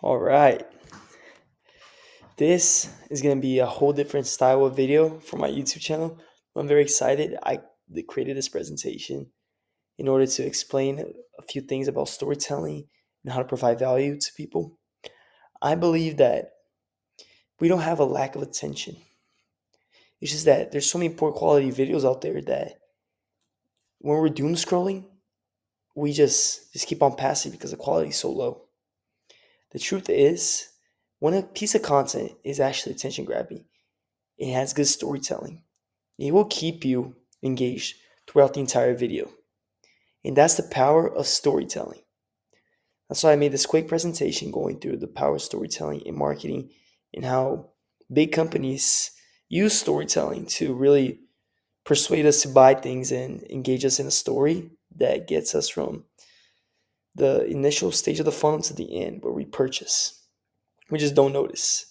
All right. This is going to be a whole different style of video for my YouTube channel. I'm very excited. I created this presentation in order to explain a few things about storytelling and how to provide value to people. I believe that we don't have a lack of attention. It's just that there's so many poor quality videos out there that when we're doom scrolling, we just keep on passing because the quality is so low. The truth is, when a piece of content is actually attention grabbing, it has good storytelling. It will keep you engaged throughout the entire video. And that's the power of storytelling. That's why I made this quick presentation going through the power of storytelling in marketing and how big companies use storytelling to really persuade us to buy things and engage us in a story that gets us from the initial stage of the funnel to the end where we purchase. We just don't notice.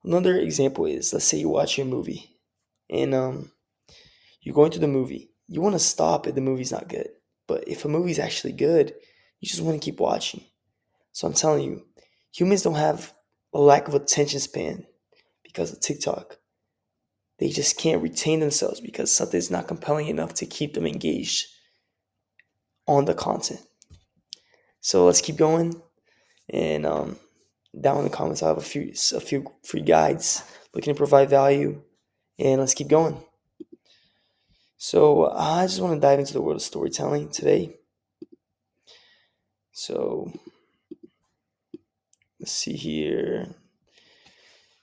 Another example is, let's say you watch a movie and you're going to the movie. You want to stop if the movie's not good. But if a movie's actually good, you just want to keep watching. So I'm telling you, humans don't have a lack of attention span because of TikTok. They just can't retain themselves because something's not compelling enough to keep them engaged on the content. So let's keep going. And down in the comments, I have a few free guides looking to provide value. And let's keep going. So I just want to dive into the world of storytelling today. So let's see here.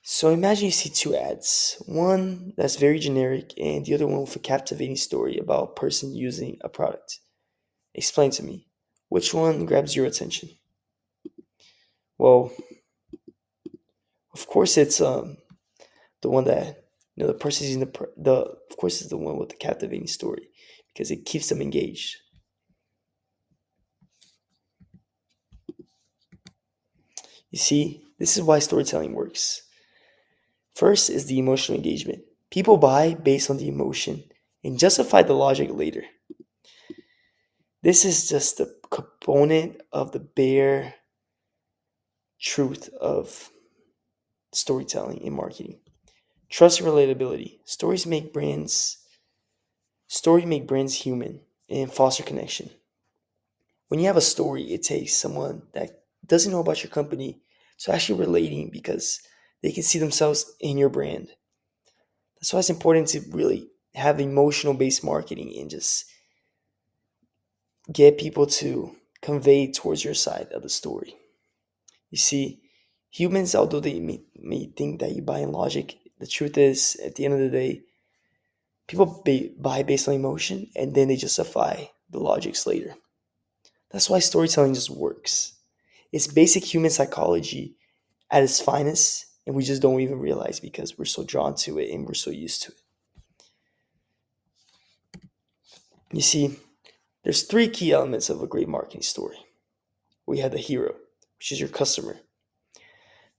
So imagine you see two ads, one that's very generic and the other one with a captivating story about a person using a product. Explain to me, which one grabs your attention? Well, of course it's the one that the person using the of course it's the one with the captivating story because it keeps them engaged. You see, this is why storytelling works. First is the emotional engagement. People buy based on the emotion and justify the logic later. This is just the component of the bare truth of storytelling in marketing. Trust and relatability. Stories make brands human and foster connection. When you have a story, it takes someone that doesn't know about your company to actually relating because they can see themselves in your brand. That's why it's important to really have emotional based marketing and just get people to convey towards your side of the story. You see, humans, although they may think that you buy in logic, the truth is, at the end of the day, people buy based on emotion and then they justify the logics later. That's why storytelling just works. It's basic human psychology at its finest, and we just don't even realize because we're so drawn to it and we're so used to it. You see, there's three key elements of a great marketing story. We have the hero, which is your customer.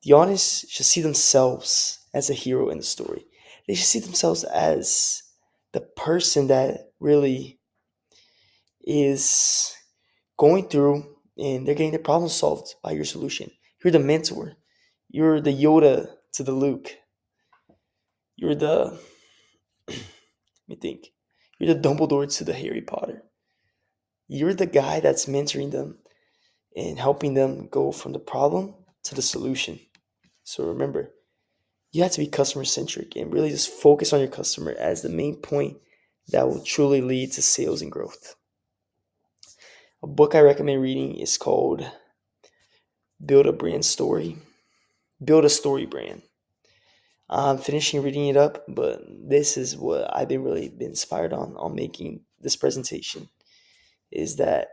The audience should see themselves as a hero in the story. They should see themselves as the person that really is going through and they're getting their problem solved by your solution. You're the mentor. You're the Yoda to the Luke. You're the, let me think, you're the Dumbledore to the Harry Potter. You're the guy that's mentoring them and helping them go from the problem to the solution. So remember, you have to be customer centric and really just focus on your customer as the main point that will truly lead to sales and growth. A book I recommend reading is called Build a Brand Story. Build a Story Brand. I'm finishing reading it up, but this is what I've been really been inspired on making this presentation is that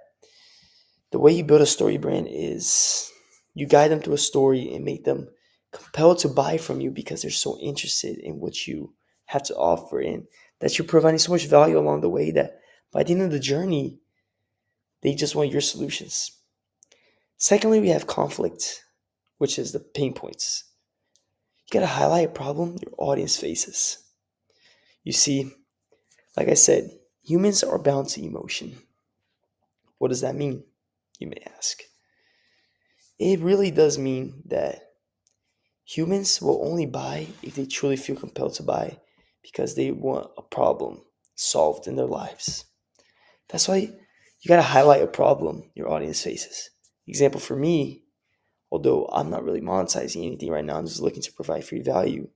the way you build a story brand is you guide them through a story and make them compelled to buy from you because they're so interested in what you have to offer and that you're providing so much value along the way that by the end of the journey, they just want your solutions. Secondly, we have conflict, which is the pain points. You got to highlight a problem your audience faces. You see, like I said, humans are bound to emotion. What does that mean? You may ask. it really does mean that humans will only buy if they truly feel compelled to buy because they want a problem solved in their lives. That's why you gotta highlight a problem your audience faces. Example for me, although I'm not really monetizing anything right now, I'm just looking to provide free value.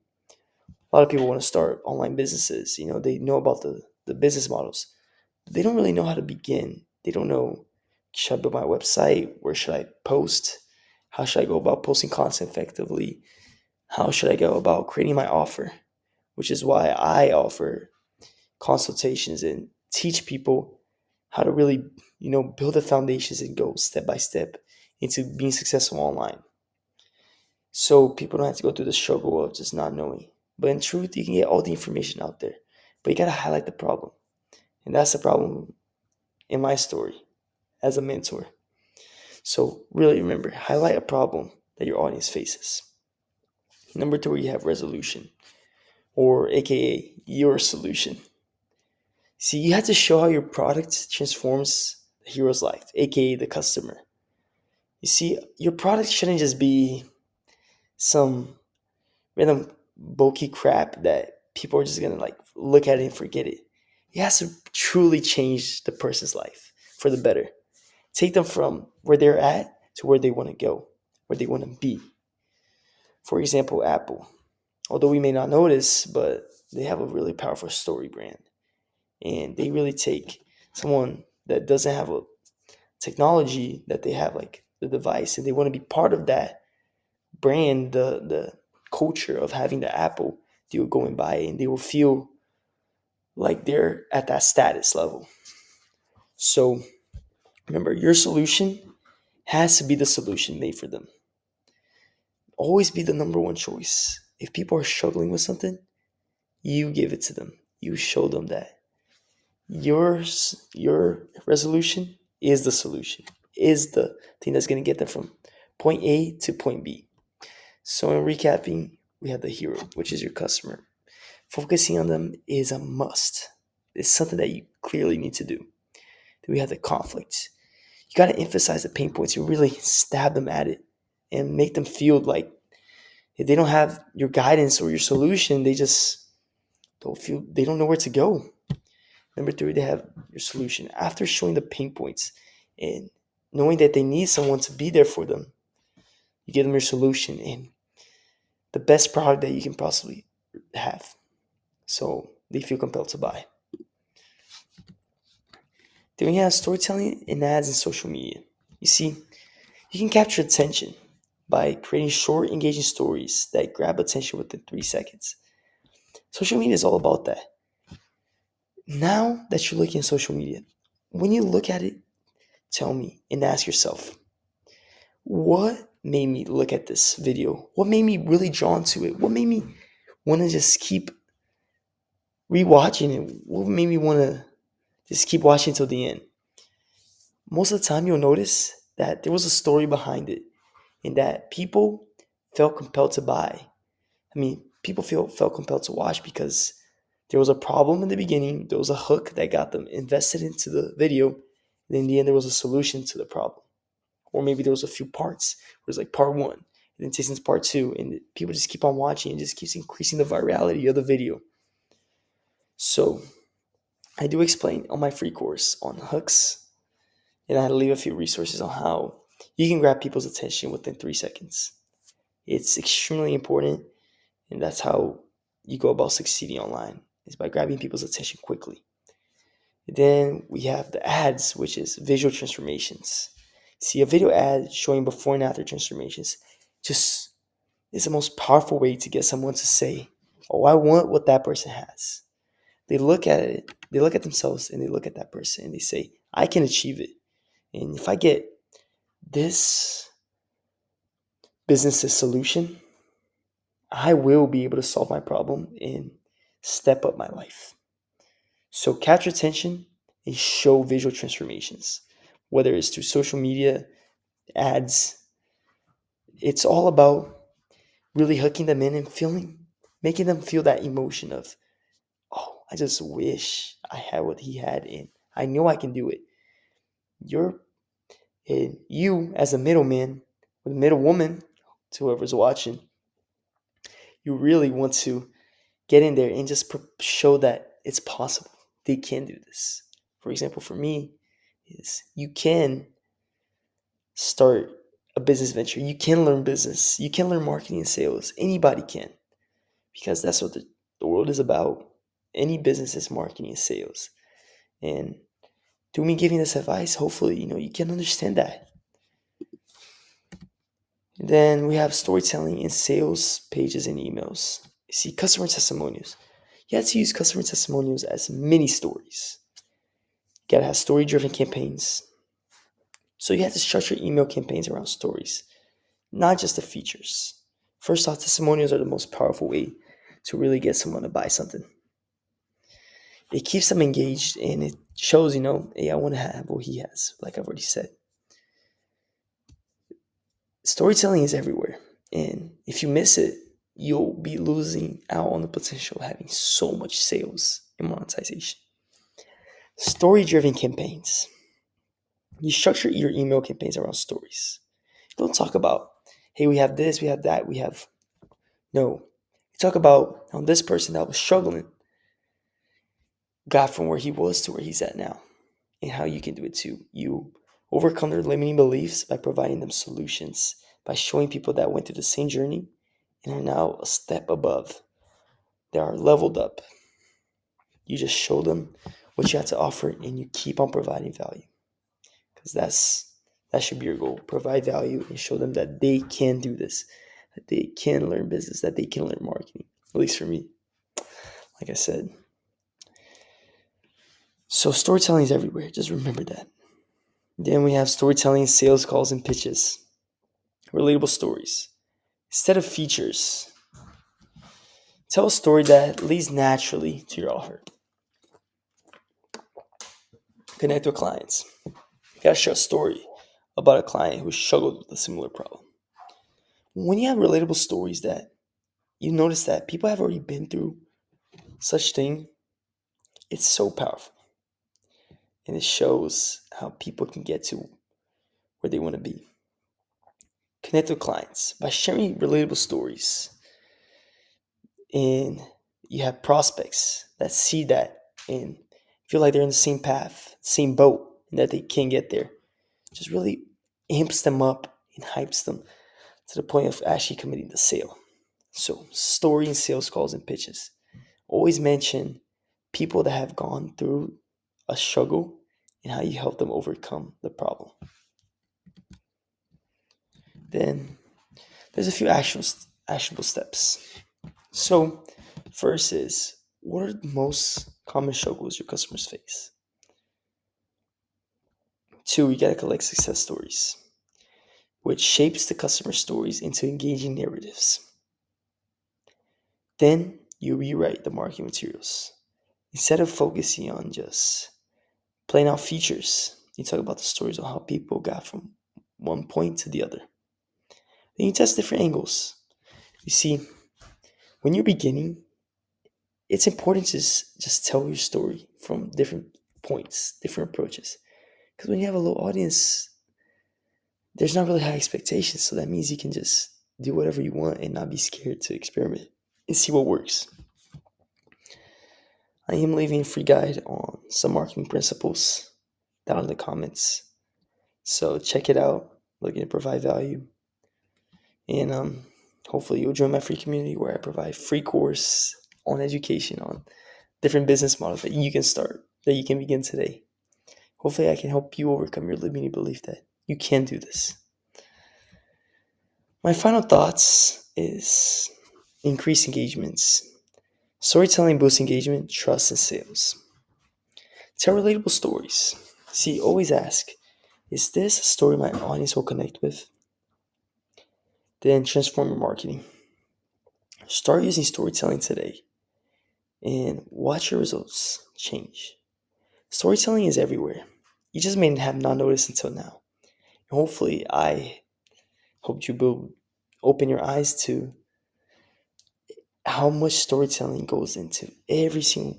A lot of people want to start online businesses. They know about the business models. But they don't really know how to begin. They don't know, should I build my website? Where should I post? How should I go about posting content effectively? How should I go about creating my offer? Which is why I offer consultations and teach people how to really, build the foundations and go step by step into being successful online. So people don't have to go through the struggle of just not knowing. But in truth, you can get all the information out there. But you gotta highlight the problem. And that's the problem in my story as a mentor. So really remember, highlight a problem that your audience faces. Number two, you have resolution, or AKA your solution. See, you have to show how your product transforms the hero's life, aka the customer. You see, your product shouldn't just be some random bulky crap that people are just gonna like look at it and forget it. It has to truly change the person's life for the better. Take them from where they're at to where they want to go, where they want to be. For example, Apple. Although we may not notice, but they have a really powerful story brand. And they really take someone that doesn't have a technology that they have, like the device, and they want to be part of that brand, the culture of having the Apple. They will go and buy it, and they will feel like they're at that status level. So remember, your solution has to be the solution made for them. Always be the number one choice. If people are struggling with something, you give it to them. You show them that your resolution is the solution, is the thing that's going to get them from point A to point B. So in recapping, we have the hero, which is your customer. Focusing on them is a must. It's something that you clearly need to do. Then we have the conflict. You got to emphasize the pain points. You really stab them at it and make them feel like if they don't have your guidance or your solution, they just they don't know where to go. Number three, they have your solution. After showing the pain points and knowing that they need someone to be there for them, you give them your solution and the best product that you can possibly have. So they feel compelled to buy. Then we have storytelling in ads and social media. You see, you can capture attention by creating short, engaging stories that grab attention within 3 seconds. Social media is all about that. Now that you're looking at social media, when you look at it, tell me and ask yourself, what made me look at this video? What made me really drawn to it? What made me want to just keep rewatching it? What made me want to just keep watching till the end? Most of the time, you'll notice that there was a story behind it and that people felt compelled to buy. People felt compelled to watch because there was a problem in the beginning, there was a hook that got them invested into the video, and in the end, there was a solution to the problem. Or maybe there was a few parts. It was like part one, and then takes into part two, and people just keep on watching and just keeps increasing the virality of the video. So I do explain on my free course on hooks, and I leave a few resources on how you can grab people's attention within 3 seconds. It's extremely important, and that's how you go about succeeding online, is by grabbing people's attention quickly. Then we have the ads, which is visual transformations. See, a video ad showing before and after transformations just is the most powerful way to get someone to say, oh, I want what that person has. They look at it, they look at themselves, and they look at that person, and they say, I can achieve it. And if I get this business's solution, I will be able to solve my problem and step up my life. So capture attention and show visual transformations, whether it's through social media, ads. It's all about really hooking them in and making them feel that emotion of, oh, I just wish I had what he had, and I know I can do it. You as a middleman With middle woman, to whoever's watching, you really want to get in there and just show that it's possible. They can do this. For example, for me, is you can start a business venture. You can learn business. You can learn marketing and sales. Anybody can, because that's what the world is about. Any business is marketing and sales. And through me giving this advice, hopefully, you can understand that. And then we have storytelling in sales pages and emails. You see, customer testimonials. You have to use customer testimonials as mini stories. You gotta have story-driven campaigns. So you have to structure email campaigns around stories, not just the features. First off, testimonials are the most powerful way to really get someone to buy something. It keeps them engaged and it shows, hey, I want to have what he has, like I've already said. Storytelling is everywhere. And if you miss it, you'll be losing out on the potential of having so much sales and monetization. Story driven campaigns. You structure your email campaigns around stories. Don't talk about, hey, we have this, we have that, we have. No. You talk about how this person that was struggling got from where he was to where he's at now, and how you can do it too. You overcome their limiting beliefs by providing them solutions, by showing people that went through the same journey and are now a step above. They are leveled up. You just show them what you have to offer and you keep on providing value. Because that should be your goal. Provide value and show them that they can do this, that they can learn business, that they can learn marketing. At least for me. Like I said. So storytelling is everywhere. Just remember that. Then we have storytelling, sales calls, and pitches. Relatable stories. Instead of features, tell a story that leads naturally to your offer. Connect with clients. You gotta share a story about a client who struggled with a similar problem. When you have relatable stories that you notice that people have already been through such thing, it's so powerful. And it shows how people can get to where they want to be. Connect with clients by sharing relatable stories. And you have prospects that see that and feel like they're in the same path, same boat, and that they can get there. Just really amps them up and hypes them to the point of actually committing the sale. So, story and sales calls and pitches. Always mention people that have gone through a struggle and how you help them overcome the problem. Then there's a few actionable steps. So, first is, what are the most common struggles your customers face? Two, you gotta collect success stories, which shapes the customer stories into engaging narratives. Then you rewrite the marketing materials. Instead of focusing on just playing out features, you talk about the stories of how people got from one point to the other. Then you test different angles. You see, when you're beginning, it's important to just tell your story from different points, different approaches. Because when you have a low audience, there's not really high expectations. So that means you can just do whatever you want and not be scared to experiment and see what works. I am leaving a free guide on some marketing principles down in the comments. So check it out. Looking to provide value. And hopefully you'll join my free community where I provide free course on education on different business models that you can start, that you can begin today. Hopefully I can help you overcome your limiting belief that you can do this. My final thoughts is increase engagements. Storytelling boosts engagement, trust, and sales. Tell relatable stories. See, always ask, is this a story my audience will connect with? Then transform your marketing. Start using storytelling today and watch your results change. Storytelling is everywhere. You just may have not noticed until now. And hopefully, I hope you will open your eyes to how much storytelling goes into every single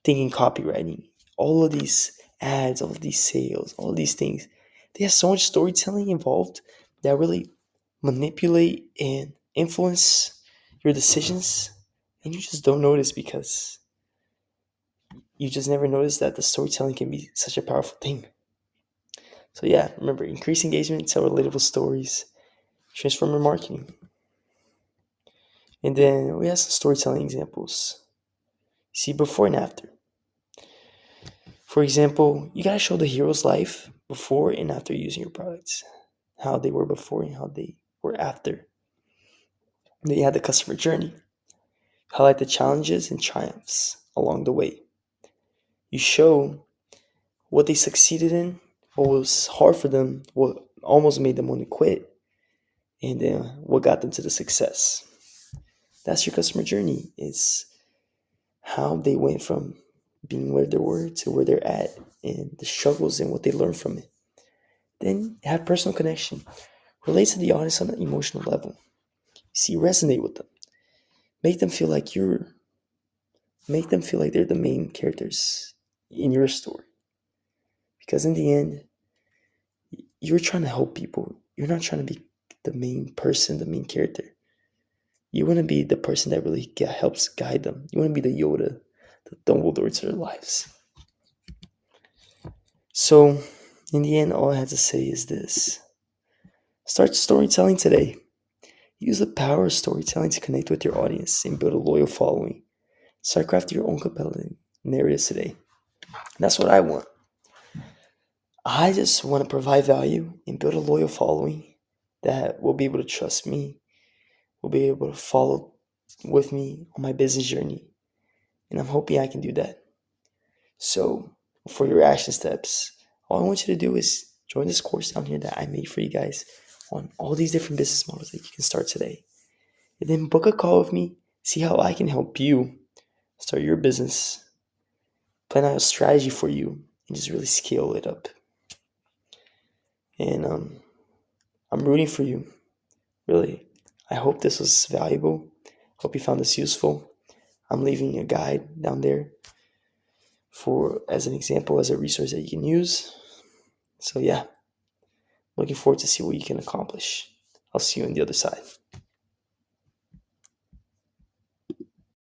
thing in copywriting. All of these ads, all of these sales, all of these things. They have so much storytelling involved that really manipulate and influence your decisions, and you just don't notice because you just never notice that the storytelling can be such a powerful thing. So yeah, remember, increase engagement, tell relatable stories, transform your marketing. And then we have some storytelling examples. See before and after. For example, you gotta show the hero's life before and after using your products. How they were before and how they were after. Then you have the customer journey. Highlight the challenges and triumphs along the way. You show what they succeeded in, what was hard for them, what almost made them want to quit, and then what got them to the success. That's your customer journey. It's how they went from being where they were to where they're at, and the struggles and what they learned from it. Then have personal connection. Relate to the audience on an emotional level. See, resonate with them. Make them feel like they're the main characters in your story. Because in the end, you're trying to help people. You're not trying to be the main person, the main character. You want to be the person that really helps guide them. You want to be the Yoda, the Dumbledore to their lives. So, in the end, all I have to say is this. Start storytelling today. Use the power of storytelling to connect with your audience and build a loyal following. Start crafting your own compelling narratives today. And that's what I want. I just want to provide value and build a loyal following that will be able to trust me, will be able to follow with me on my business journey. And I'm hoping I can do that. So, for your action steps, all I want you to do is join this course down here that I made for you guys on all these different business models that you can start today. And then book a call with me, see how I can help you start your business, plan out a strategy for you, and just really scale it up. And I'm rooting for you, really. I hope this was valuable. Hope you found this useful. I'm leaving a guide down there for as an example, as a resource that you can use. So yeah, looking forward to see what you can accomplish. I'll see you on the other side.